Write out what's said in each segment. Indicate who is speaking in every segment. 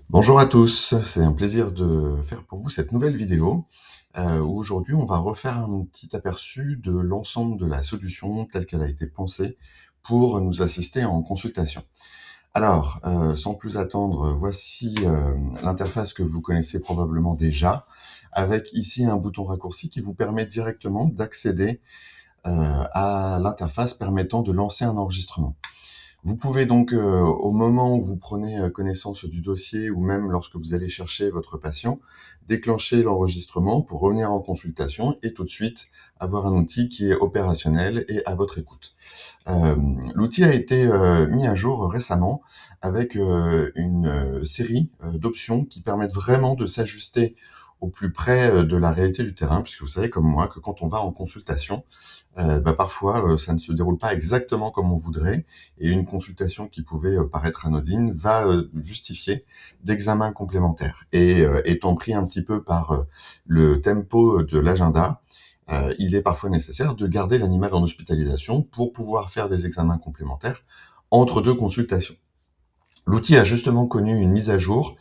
Speaker 1: Bonjour à tous, c'est un plaisir de faire pour vous cette nouvelle vidéo, où aujourd'hui on va refaire un petit aperçu de l'ensemble de la solution telle qu'elle a été pensée pour nous assister en consultation. Alors, sans plus attendre, voici, l'interface que vous connaissez probablement déjà, avec ici un bouton raccourci qui vous permet directement d'accéder, à l'interface permettant de lancer un enregistrement. Vous pouvez donc, au moment où vous prenez, connaissance du dossier ou même lorsque vous allez chercher votre patient, déclencher l'enregistrement pour revenir en consultation et tout de suite avoir un outil qui est opérationnel et à votre écoute. L'outil a été, mis à jour récemment avec, une, série, d'options qui permettent vraiment de s'ajuster au plus près, de la réalité du terrain. Puisque vous savez comme moi que quand on va en consultation, parfois, ça ne se déroule pas exactement comme on voudrait et une consultation qui pouvait, paraître anodine va, justifier d'examens complémentaires et étant pris un petit peu par, le tempo de l'agenda, il est parfois nécessaire de garder l'animal en hospitalisation pour pouvoir faire des examens complémentaires entre 2 consultations. L'outil a justement connu une mise à jour,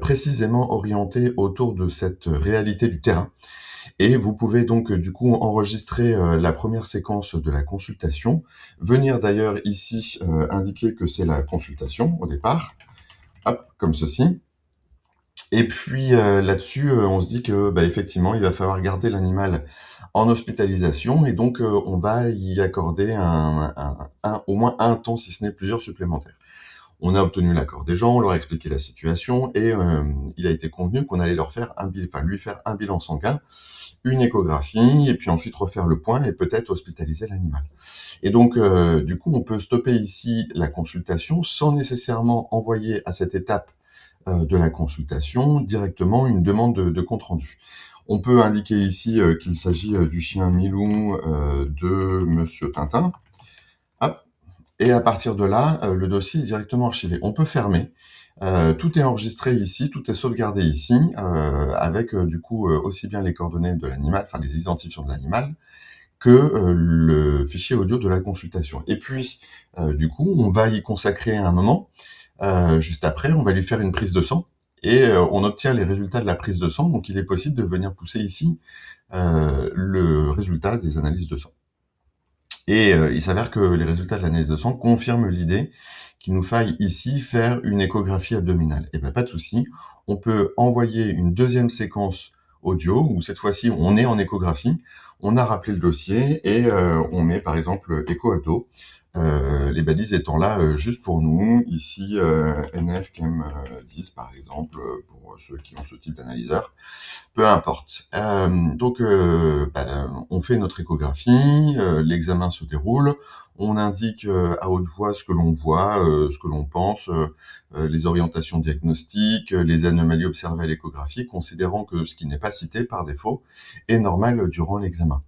Speaker 1: précisément orientée autour de cette réalité du terrain et vous pouvez donc, du coup enregistrer, la première séquence de la consultation, venir d'ailleurs ici, indiquer que c'est la consultation au départ, hop, comme ceci. Et puis, là-dessus, on se dit que, effectivement, il va falloir garder l'animal en hospitalisation et donc, on va y accorder au moins un temps, si ce n'est plusieurs supplémentaires. On a obtenu l'accord des gens, on leur a expliqué la situation et il a été convenu qu'on allait leur faire lui faire un bilan sanguin, une échographie et puis ensuite refaire le point et peut-être hospitaliser l'animal. Et donc, du coup, on peut stopper ici la consultation sans nécessairement envoyer à cette étape de la consultation directement une demande de compte rendu. On peut indiquer ici qu'il s'agit du chien Milou de Monsieur Tintin. Hop. Et à partir de là, le dossier est directement archivé. On peut fermer. Tout est enregistré ici, tout est sauvegardé ici, avec du coup aussi bien les coordonnées de l'animal, enfin les identifiants de l'animal, que le fichier audio de la consultation. Et puis, du coup, on va y consacrer un moment. Juste après, on va lui faire une prise de sang et on obtient les résultats de la prise de sang. Donc, il est possible de venir pousser ici le résultat des analyses de sang. Et il s'avère que les résultats de l'analyse de sang confirment l'idée qu'il nous faille ici faire une échographie abdominale. Et pas de souci, on peut envoyer une deuxième séquence audio où cette fois-ci on est en échographie, on a rappelé le dossier et on met par exemple écho abdo. Les balises étant là juste pour nous, ici NF KEM 10 par exemple, pour ceux qui ont ce type d'analyseur, peu importe. Donc on fait notre échographie, l'examen se déroule, on indique à haute voix ce que l'on voit, ce que l'on pense, les orientations diagnostiques, les anomalies observées à l'échographie, considérant que ce qui n'est pas cité par défaut est normal durant l'examen.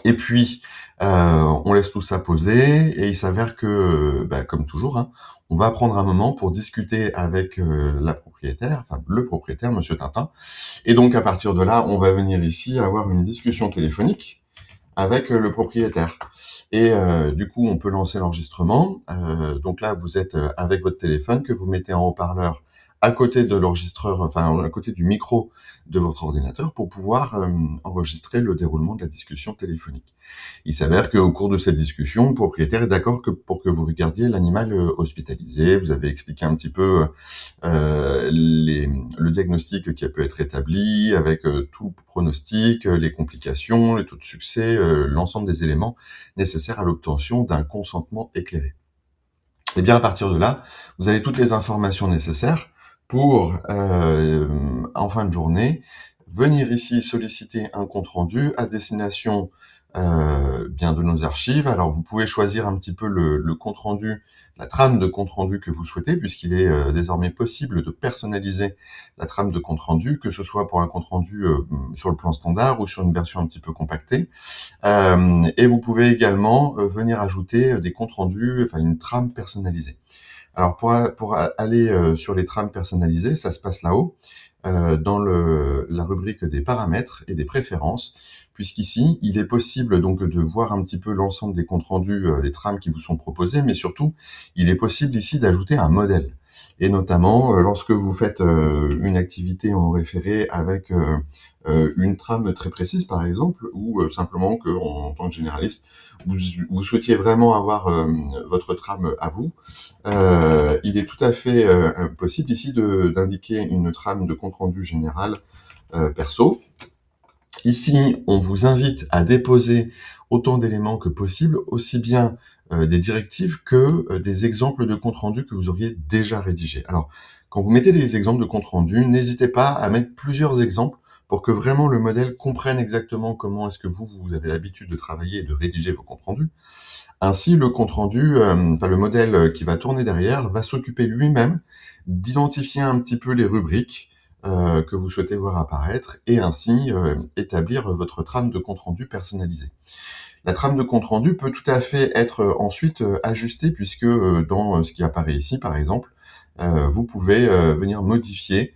Speaker 1: Et puis, on laisse tout ça poser et il s'avère que, comme toujours, hein, on va prendre un moment pour discuter avec la propriétaire, enfin le propriétaire, Monsieur Tintin. Et donc à partir de là, on va venir ici avoir une discussion téléphonique avec le propriétaire. Et du coup, on peut lancer l'enregistrement. Donc là, vous êtes avec votre téléphone que vous mettez en haut-parleur à côté de l'enregistreur, enfin à côté du micro de votre ordinateur pour pouvoir enregistrer le déroulement de la discussion téléphonique. Il s'avère qu'au cours de cette discussion, le propriétaire est d'accord que pour que vous regardiez l'animal hospitalisé, vous avez expliqué un petit peu le diagnostic qui a pu être établi avec tout le pronostic, les complications, les taux de succès, l'ensemble des éléments nécessaires à l'obtention d'un consentement éclairé. Et bien à partir de là, vous avez toutes les informations nécessaires pour, en fin de journée, venir ici solliciter un compte rendu à destination bien de nos archives. Alors vous pouvez choisir un petit peu le compte rendu, la trame de compte rendu que vous souhaitez, puisqu'il est désormais possible de personnaliser la trame de compte rendu, que ce soit pour un compte rendu sur le plan standard ou sur une version un petit peu compactée. Et vous pouvez également venir ajouter des comptes rendus, enfin une trame personnalisée. Alors pour aller sur les trames personnalisées, ça se passe là-haut, dans la rubrique des paramètres et des préférences, puisqu'ici, il est possible donc de voir un petit peu l'ensemble des comptes rendus, des trames qui vous sont proposées, mais surtout, il est possible ici d'ajouter un modèle. et notamment lorsque vous faites une activité en référé avec une trame très précise par exemple, ou simplement que en tant que généraliste, vous souhaitiez vraiment avoir votre trame à vous, il est tout à fait possible ici d'indiquer une trame de compte rendu général perso. Ici, on vous invite à déposer autant d'éléments que possible, aussi bien des directives que des exemples de compte rendu que vous auriez déjà rédigés. Alors, quand vous mettez des exemples de compte rendu, n'hésitez pas à mettre plusieurs exemples pour que vraiment le modèle comprenne exactement comment est-ce que vous avez l'habitude de travailler et de rédiger vos comptes rendus. Ainsi, le compte rendu, le modèle qui va tourner derrière va s'occuper lui-même d'identifier un petit peu les rubriques que vous souhaitez voir apparaître et ainsi établir votre trame de compte rendu personnalisée. La trame de compte rendu peut tout à fait être ensuite ajustée puisque dans ce qui apparaît ici, par exemple, vous pouvez venir modifier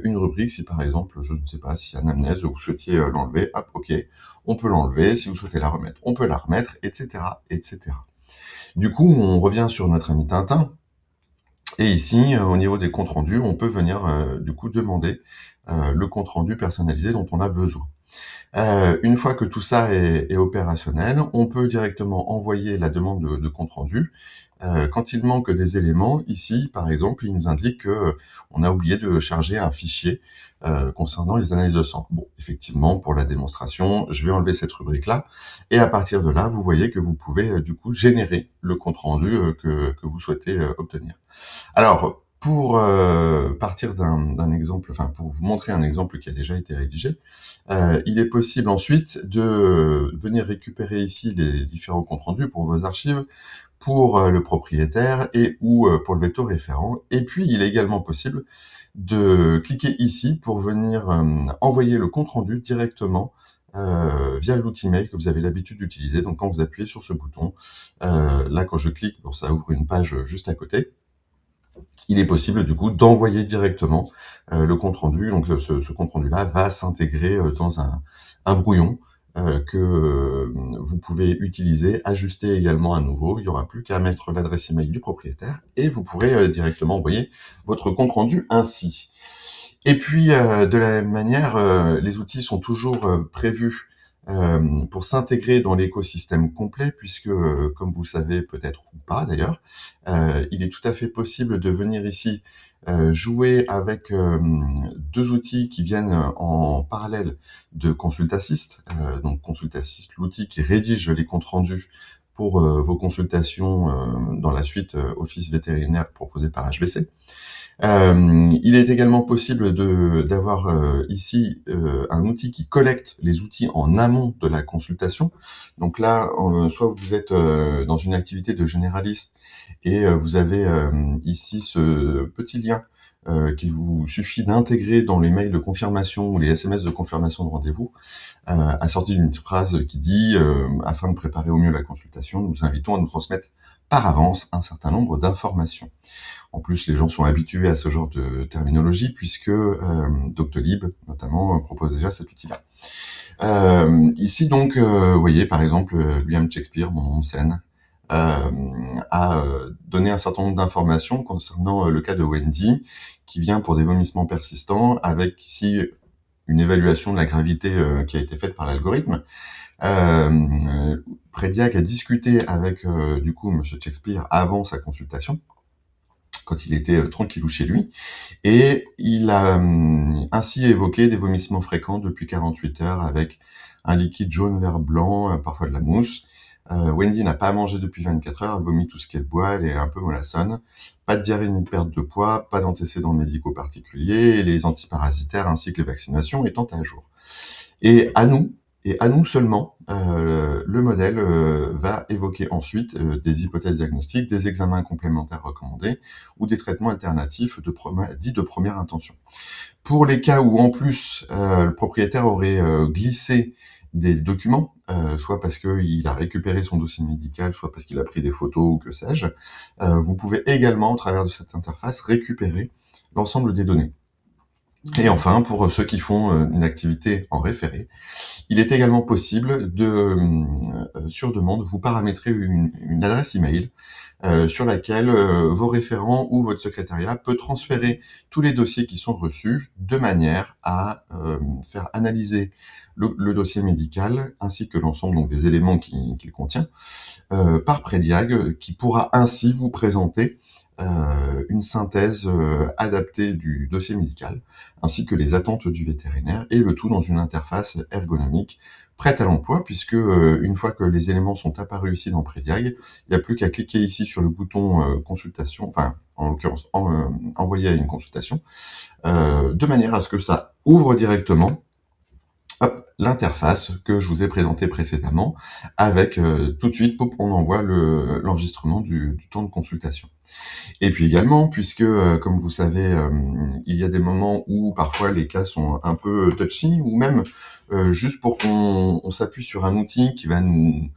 Speaker 1: une rubrique. Si par exemple, je ne sais pas, si anamnèse, vous souhaitiez l'enlever, hop, ok, on peut l'enlever. Si vous souhaitez la remettre, on peut la remettre, etc., etc. Du coup, on revient sur notre ami Tintin. Et ici, au niveau des comptes rendus, on peut venir du coup demander le compte rendu personnalisé dont on a besoin. Une fois que tout ça est opérationnel, on peut directement envoyer la demande de compte rendu. Quand il manque des éléments, ici, par exemple, il nous indique que on a oublié de charger un fichier concernant les analyses de sang. Bon, effectivement, pour la démonstration, je vais enlever cette rubrique-là, et à partir de là, vous voyez que vous pouvez du coup générer le compte rendu que vous souhaitez obtenir. Alors, pour partir d'un exemple, enfin pour vous montrer un exemple qui a déjà été rédigé, il est possible ensuite de venir récupérer ici les différents comptes rendus pour vos archives, pour le propriétaire et ou pour le vecteur référent. Et puis, il est également possible de cliquer ici pour venir envoyer le compte rendu directement via l'outil mail que vous avez l'habitude d'utiliser. Donc, quand vous appuyez sur ce bouton, là, quand je clique, bon, ça ouvre une page juste à côté. Il est possible du coup d'envoyer directement le compte rendu. Donc ce compte rendu là va s'intégrer dans un brouillon que vous pouvez utiliser, ajuster également à nouveau. Il n'y aura plus qu'à mettre l'adresse email du propriétaire et vous pourrez directement envoyer votre compte rendu ainsi. Et puis de la même manière, les outils sont toujours prévus pour s'intégrer dans l'écosystème complet, puisque, comme vous le savez peut-être ou pas d'ailleurs, il est tout à fait possible de venir ici jouer avec deux outils qui viennent en parallèle de Consult Assist. Donc Consult Assist, l'outil qui rédige les comptes rendus pour vos consultations dans la suite Office vétérinaire proposée par HVC. Il est également possible d'avoir ici un outil qui collecte les outils en amont de la consultation. Donc là, soit vous êtes dans une activité de généraliste et vous avez ici ce petit lien qu'il vous suffit d'intégrer dans les mails de confirmation ou les SMS de confirmation de rendez-vous, assorti d'une phrase qui dit afin de préparer au mieux la consultation, nous vous invitons à nous transmettre par avance un certain nombre d'informations. En plus, les gens sont habitués à ce genre de terminologie puisque Doctolib, notamment, propose déjà cet outil-là. Ici, donc, vous voyez, par exemple, William Shakespeare, mon nom de scène, a donné un certain nombre d'informations concernant le cas de Wendy, qui vient pour des vomissements persistants, avec ici une évaluation de la gravité qui a été faite par l'algorithme. Prediac a discuté avec, du coup, Monsieur Shakespeare avant sa consultation, quand il était tranquillou chez lui, et il a ainsi évoqué des vomissements fréquents depuis 48 heures avec un liquide jaune, vert, blanc, parfois de la mousse. Wendy n'a pas mangé depuis 24 heures, elle vomit tout ce qu'elle boit, elle est un peu mollassonne. Pas de diarrhée ni de perte de poids, pas d'antécédents médicaux particuliers, et les antiparasitaires ainsi que les vaccinations étant à jour. Et à nous seulement, le modèle va évoquer ensuite des hypothèses diagnostiques, des examens complémentaires recommandés ou des traitements alternatifs dits de première intention. Pour les cas où en plus le propriétaire aurait glissé des documents, soit parce qu'il a récupéré son dossier médical, soit parce qu'il a pris des photos ou que sais-je, vous pouvez également, au travers de cette interface, récupérer l'ensemble des données. Et enfin, pour ceux qui font une activité en référé, il est également possible de, sur demande, vous paramétrer une adresse email sur laquelle vos référents ou votre secrétariat peut transférer tous les dossiers qui sont reçus de manière à faire analyser le dossier médical ainsi que l'ensemble donc des éléments qu'il contient par Prédiag, qui pourra ainsi vous présenter une synthèse adaptée du dossier médical, ainsi que les attentes du vétérinaire, et le tout dans une interface ergonomique prête à l'emploi, puisque une fois que les éléments sont apparus ici dans Prédiag, il n'y a plus qu'à cliquer ici sur le bouton consultation, enfin en l'occurrence envoyer à une consultation, de manière à ce que ça ouvre directement l'interface que je vous ai présentée précédemment, avec tout de suite, on envoie l'enregistrement du temps de consultation. Et puis également, puisque, comme vous savez, il y a des moments où parfois les cas sont un peu touchy, ou même juste pour qu'on s'appuie sur un outil qui va nous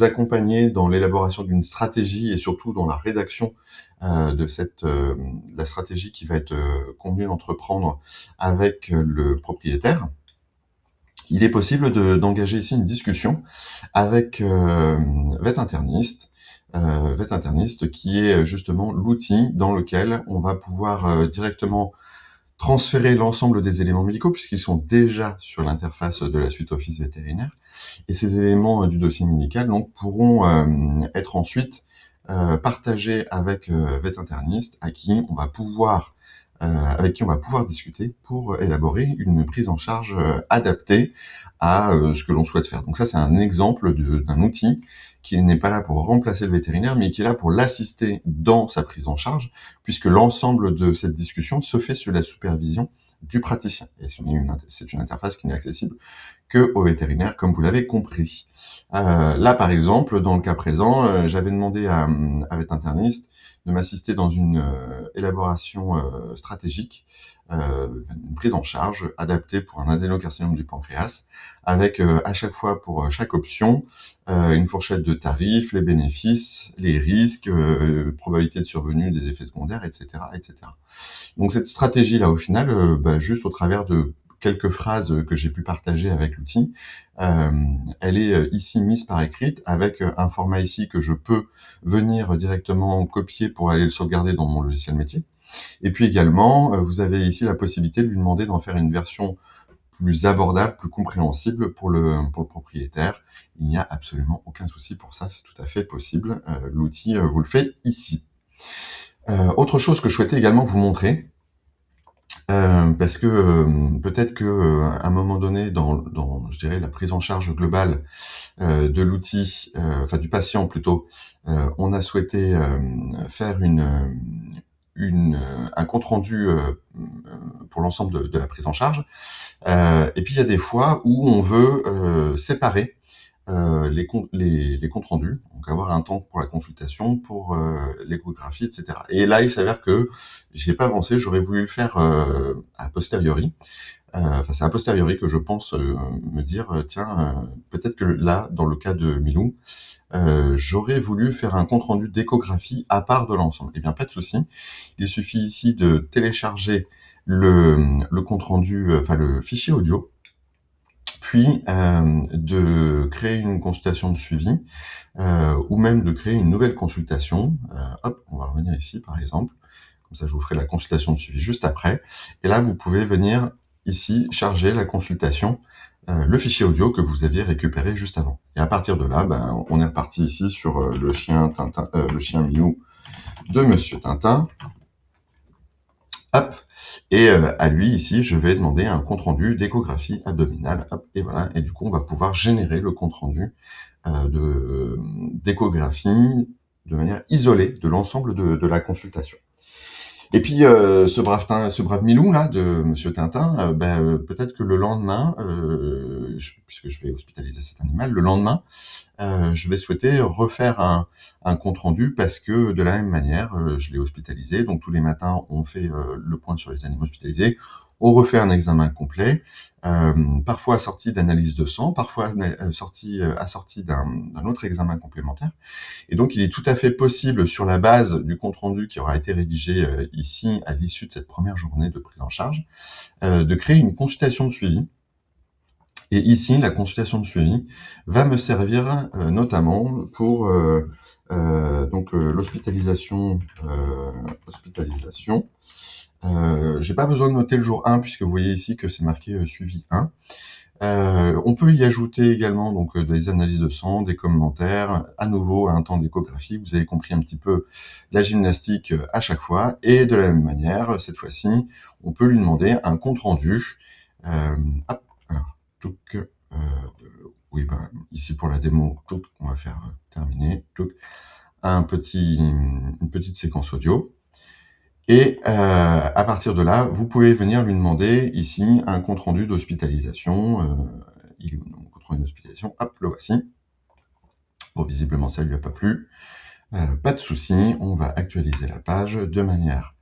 Speaker 1: accompagner dans l'élaboration d'une stratégie et surtout dans la rédaction de la stratégie qui va être convenue d'entreprendre avec le propriétaire. Il est possible d'engager ici une discussion avec Vet Internist, Vet Internist qui est justement l'outil dans lequel on va pouvoir directement transférer l'ensemble des éléments médicaux puisqu'ils sont déjà sur l'interface de la suite Office vétérinaire. Et ces éléments du dossier médical donc pourront être ensuite partagés avec Vet Internist avec qui on va pouvoir discuter pour élaborer une prise en charge adaptée à ce que l'on souhaite faire. Donc ça, c'est un exemple d'un outil qui n'est pas là pour remplacer le vétérinaire, mais qui est là pour l'assister dans sa prise en charge, puisque l'ensemble de cette discussion se fait sous la supervision du praticien. Et c'est une interface qui n'est accessible que aux vétérinaires, comme vous l'avez compris. Là, par exemple, dans le cas présent, j'avais demandé à Vet Internist de m'assister dans une élaboration stratégique, une prise en charge adaptée pour un adénocarcinome du pancréas, avec à chaque fois pour chaque option une fourchette de tarifs, les bénéfices, les risques, probabilité de survenue des effets secondaires, etc., etc. Donc cette stratégie-là, au final, juste au travers de quelques phrases que j'ai pu partager avec l'outil, elle est ici mise par écrite avec un format ici que je peux venir directement copier pour aller le sauvegarder dans mon logiciel métier. Et puis également, vous avez ici la possibilité de lui demander d'en faire une version plus abordable, plus compréhensible pour le propriétaire. Il n'y a absolument aucun souci pour ça, c'est tout à fait possible. L'outil vous le fait ici. Autre chose que je souhaitais également vous montrer, parce que peut-être que à un moment donné, dans je dirais la prise en charge globale de l'outil, enfin du patient plutôt, on a souhaité faire un compte rendu pour l'ensemble de la prise en charge. Et puis il y a des fois où on veut séparer les comptes rendus, donc avoir un temps pour la consultation, pour l'échographie, etc. Et là, il s'avère que j'y ai pas pensé, j'aurais voulu le faire a posteriori. Enfin, c'est a posteriori que je pense me dire, tiens, peut-être que là, dans le cas de Milou, j'aurais voulu faire un compte rendu d'échographie à part de l'ensemble. Eh bien, pas de souci. Il suffit ici de télécharger le compte rendu, enfin le fichier audio, puis de créer une consultation de suivi, ou même de créer une nouvelle consultation. Hop, on va revenir ici par exemple, comme ça je vous ferai la consultation de suivi juste après. Et là, vous pouvez venir ici charger la consultation, le fichier audio que vous aviez récupéré juste avant. Et à partir de là, on est reparti ici sur le chien Tintin, le chien Milou de Monsieur Tintin. Hop, et à lui ici, je vais demander un compte rendu d'échographie abdominale. Hop, et voilà. Et du coup, on va pouvoir générer le compte rendu d'échographie de manière isolée de l'ensemble de la consultation. Et puis ce brave Milou là de Monsieur Tintin, peut-être que le lendemain, puisque je vais hospitaliser cet animal, le lendemain, je vais souhaiter refaire un compte rendu parce que de la même manière, je l'ai hospitalisé. Donc tous les matins, on fait le point sur les animaux hospitalisés. On refait un examen complet, parfois assorti d'analyse de sang, parfois assorti d'un autre examen complémentaire. Et donc, il est tout à fait possible, sur la base du compte rendu qui aura été rédigé ici à l'issue de cette première journée de prise en charge, de créer une consultation de suivi. Et ici, la consultation de suivi va me servir notamment pour l'hospitalisation. J'ai pas besoin de noter le jour 1 puisque vous voyez ici que c'est marqué suivi 1. On peut y ajouter également des analyses de sang, des commentaires, à nouveau un temps d'échographie. Vous avez compris un petit peu la gymnastique à chaque fois. Et de la même manière, cette fois-ci, on peut lui demander un compte rendu. Hop, alors, tchouk, oui, ici pour la démo, tchouk, on va faire terminer. Tchouk, une petite séquence audio. Et à partir de là, vous pouvez venir lui demander ici un compte rendu d'hospitalisation. Il est où mon compte rendu d'hospitalisation? Hop, le voici. Bon, visiblement, ça lui a pas plu. Pas de souci, on va actualiser la page de manière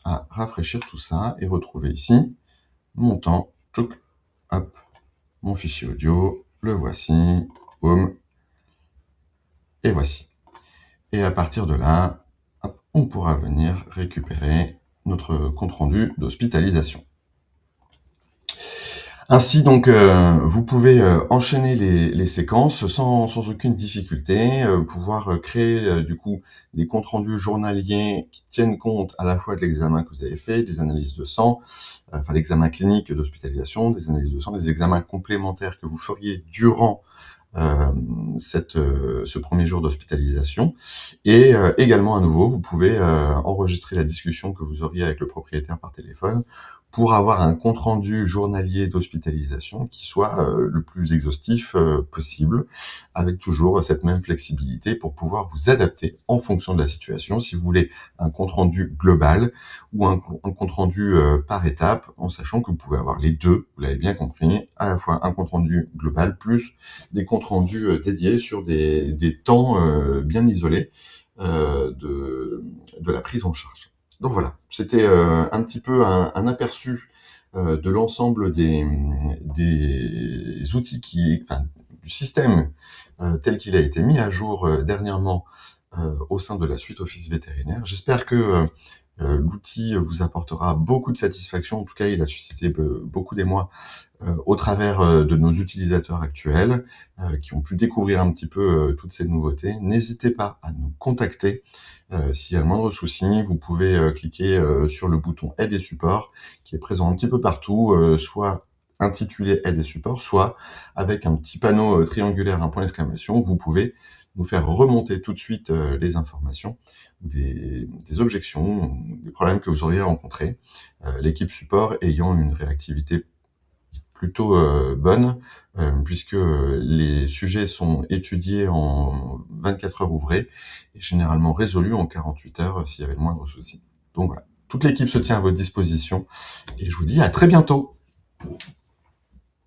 Speaker 1: à rafraîchir tout ça et retrouver ici mon temps. Tchouk, hop, mon fichier audio, le voici, boum, et voici. Et à partir de là, hop, on pourra venir récupérer notre compte rendu d'hospitalisation. Ainsi donc, vous pouvez enchaîner les séquences sans aucune difficulté, pouvoir créer du coup des comptes rendus journaliers qui tiennent compte à la fois de l'examen que vous avez fait, des analyses de sang, enfin l'examen clinique d'hospitalisation, des analyses de sang, des examens complémentaires que vous feriez durant ce premier jour d'hospitalisation. Et également, à nouveau, vous pouvez enregistrer la discussion que vous auriez avec le propriétaire par téléphone pour avoir un compte-rendu journalier d'hospitalisation qui soit le plus exhaustif possible, avec toujours cette même flexibilité pour pouvoir vous adapter en fonction de la situation. Si vous voulez un compte-rendu global ou un compte-rendu par étape, en sachant que vous pouvez avoir les deux, vous l'avez bien compris, à la fois un compte-rendu global plus des comptes rendus dédiés sur des temps bien isolés de la prise en charge. Donc voilà, c'était un petit peu un aperçu de l'ensemble des outils du système tel qu'il a été mis à jour dernièrement au sein de la suite Office vétérinaire. J'espère que l'outil vous apportera beaucoup de satisfaction. En tout cas, il a suscité beaucoup d'émoi au travers de nos utilisateurs actuels qui ont pu découvrir un petit peu toutes ces nouveautés. N'hésitez pas à nous contacter s'il y a le moindre souci. Vous pouvez cliquer sur le bouton aide et support qui est présent un petit peu partout, soit intitulé aide et support, soit avec un petit panneau triangulaire, un point d'exclamation. Vous pouvez nous faire remonter tout de suite les informations, des objections, des problèmes que vous auriez rencontrés. L'équipe support ayant une réactivité plutôt bonne, puisque les sujets sont étudiés en 24 heures ouvrées et généralement résolus en 48 heures s'il y avait le moindre souci. Donc voilà, toute l'équipe se tient à votre disposition et je vous dis à très bientôt.